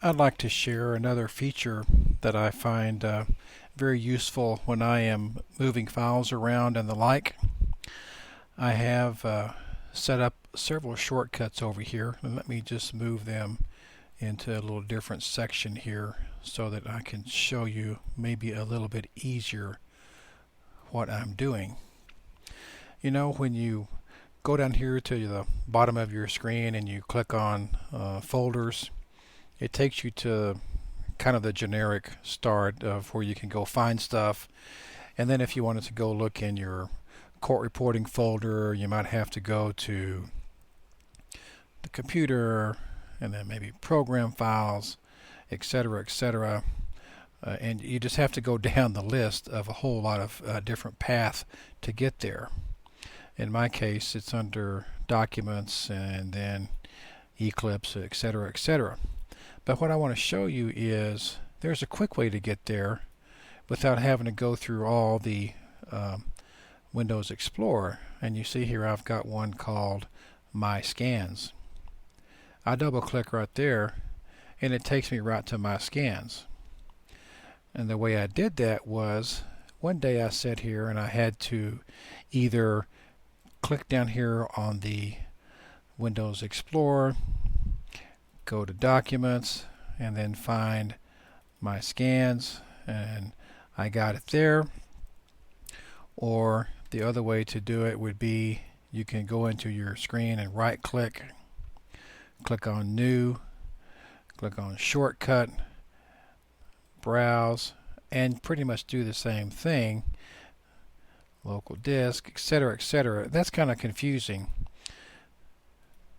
I'd like to share another feature that I find very useful when I am moving files around and the like. I have set up several shortcuts over here, and let me just move them into a little different section here so that I can show you maybe a little bit easier what I'm doing. You know, when you go down here to the bottom of your screen and you click on folders, it takes you to kind of the generic start of where you can go find stuff. And then if you wanted to go look in your court reporting folder, you might have to go to the computer and then maybe program files, etc., etc. And you just have to go down the list of a whole lot of different paths to get there. In my case, it's under documents and then Eclipse, etc., etc. But what I want to show you is there's a quick way to get there without having to go through all the Windows Explorer. And you see here I've got one called My Scans. I double click right there and it takes me right to My Scans. And the way I did that was one day I sat here and I had to either click down here on the Windows Explorer, go to Documents, and then find My Scans, and I got it there. Or the other way to do it would be you can go into your screen and right click, click on New, click on Shortcut, Browse, and pretty much do the same thing. Local disk, etc., etc. That's kind of confusing.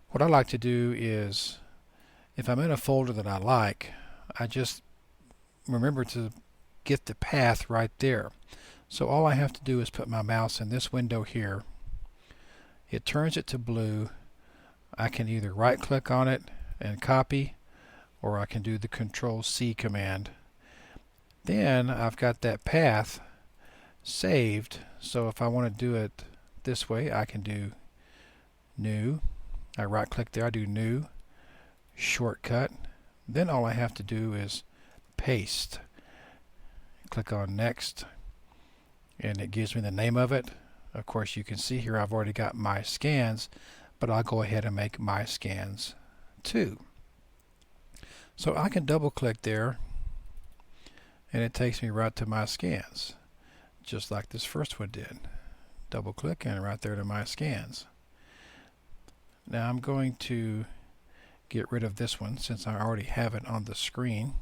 What I like to do is, if I'm in a folder that I like, I just remember to get the path right there. So all I have to do is put my mouse in this window here. It turns it to blue. I can either right click on it and copy, or I can do the Control-C command. Then I've got that path saved, so if I want to do it this way, I can do New. I right click there, I do New, Shortcut. Then all I have to do is paste. Click on Next, and it gives me the name of it. Of course, you can see here I've already got My Scans, but I'll go ahead and make My Scans 2. So I can double click there and it takes me right to My Scans, just like this first one did. Double click and right there to My Scans. Now I'm going to get rid of this one since I already have it on the screen.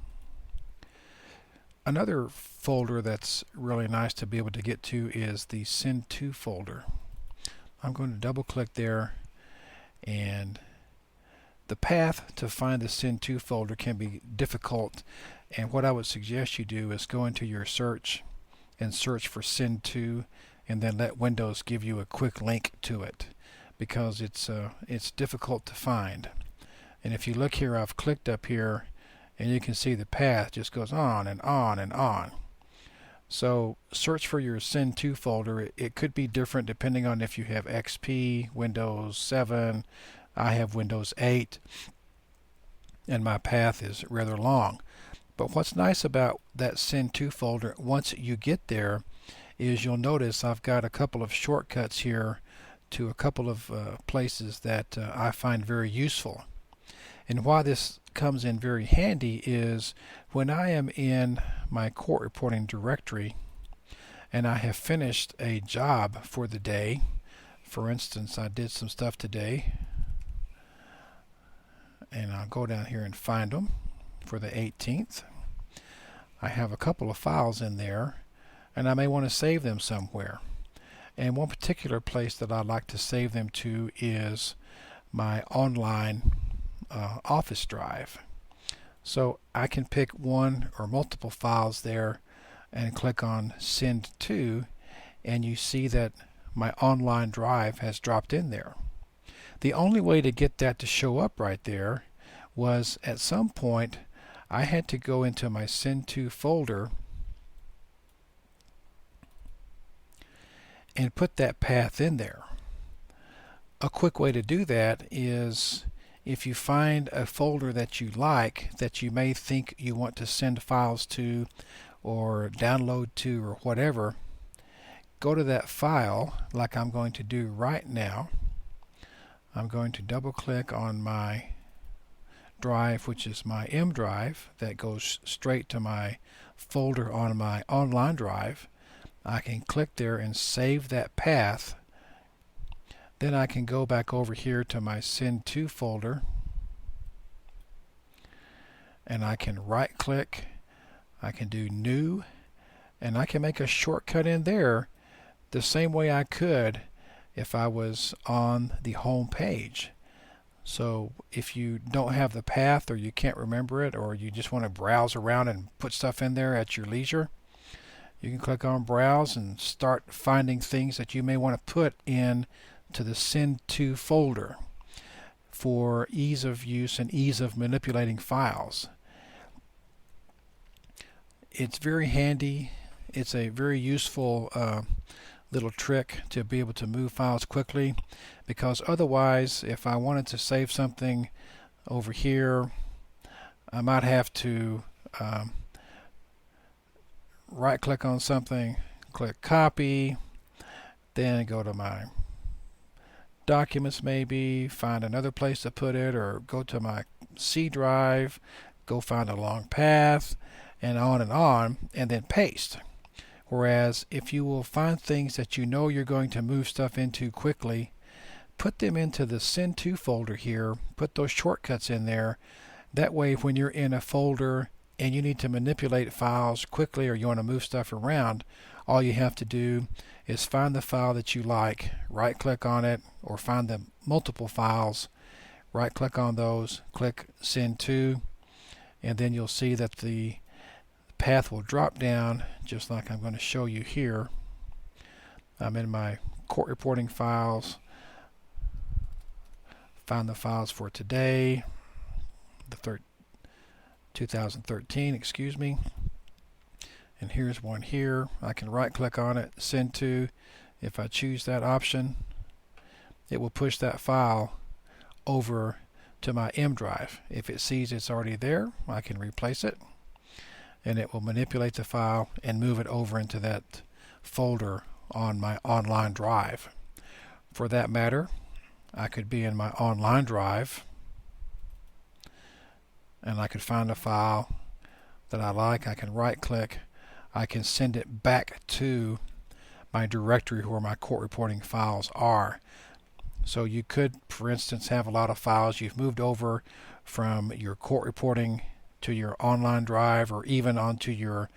Another folder that's really nice to be able to get to is the SendTo folder. I'm going to double click there, and the path to find the SendTo folder can be difficult, and what I would suggest you do is go into your search and search for SendTo, and then let Windows give you a quick link to it, because it's difficult to find. And if you look here, I've clicked up here and you can see the path just goes on and on and on. So search for your SendTo folder. It could be different depending on if you have XP, Windows 7, I have Windows 8, and my path is rather long. But what's nice about that SendTo folder, once you get there, is you'll notice I've got a couple of shortcuts here to a couple of places that I find very useful. And why this comes in very handy is when I am in my court reporting directory and I have finished a job for the day. For instance, I did some stuff today, and I'll go down here and find them for the 18th. I have a couple of files in there, and I may want to save them somewhere. And one particular place that I like to save them to is my online Office drive. So I can pick one or multiple files there and click on Send To, and you see that my online drive has dropped in there. The only way to get that to show up right there was at some point I had to go into my SendTo folder and put that path in there. A quick way to do that is if you find a folder that you like that you may think you want to send files to or download to or whatever, go to that file like I'm going to do right now. I'm going to double click on my drive, which is my M drive, that goes straight to my folder on my online drive. I can click there and save that path. Then I can go back over here to my SendTo folder, and I can right click, I can do new, and I can make a shortcut in there the same way I could if I was on the home page. So if you don't have the path, or you can't remember it, or you just want to browse around and put stuff in there at your leisure, you can click on browse and start finding things that you may want to put in to the SendTo folder for ease of use and ease of manipulating files. It's very handy. It's a very useful little trick to be able to move files quickly, because otherwise, if I wanted to save something over here, I might have to right click on something, click copy, then go to my documents, maybe find another place to put it, or go to my C drive, go find a long path, and on, and then paste. Whereas if you will find things that you know you're going to move stuff into quickly, put them into the SendTo folder here, put those shortcuts in there. That way when you're in a folder and you need to manipulate files quickly, or you want to move stuff around, all you have to do is find the file that you like, right click on it, or find the multiple files, right click on those, click Send To, and then you'll see that the path will drop down just like I'm going to show you here. I'm in my court reporting files, find the files for today, the 2013, excuse me, and here's one here. I can right click on it, Send To. If I choose that option, it will push that file over to my M drive. If it sees it's already there, I can replace it, and it will manipulate the file and move it over into that folder on my online drive. For that matter, I could be in my online drive and I could find a file that I like. I can right click, I can send it back to my directory where my court reporting files are. So you could, for instance, have a lot of files you've moved over from your court reporting to your online drive, or even onto your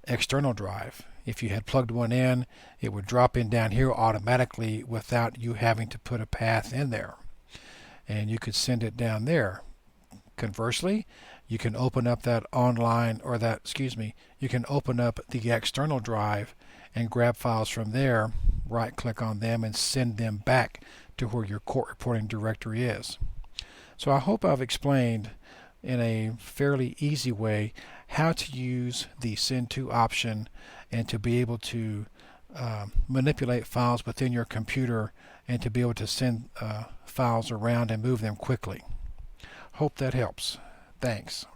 external drive. If you had plugged one in, it would drop in down here automatically without you having to put a path in there, and you could send it down there. Conversely, you can open up that online, or that, excuse me, you can open up the external drive and grab files from there, right click on them, and send them back to where your court reporting directory is. So I hope I've explained in a fairly easy way how to use the Send To option and to be able to manipulate files within your computer, and to be able to send files around and move them quickly. Hope that helps. Thanks.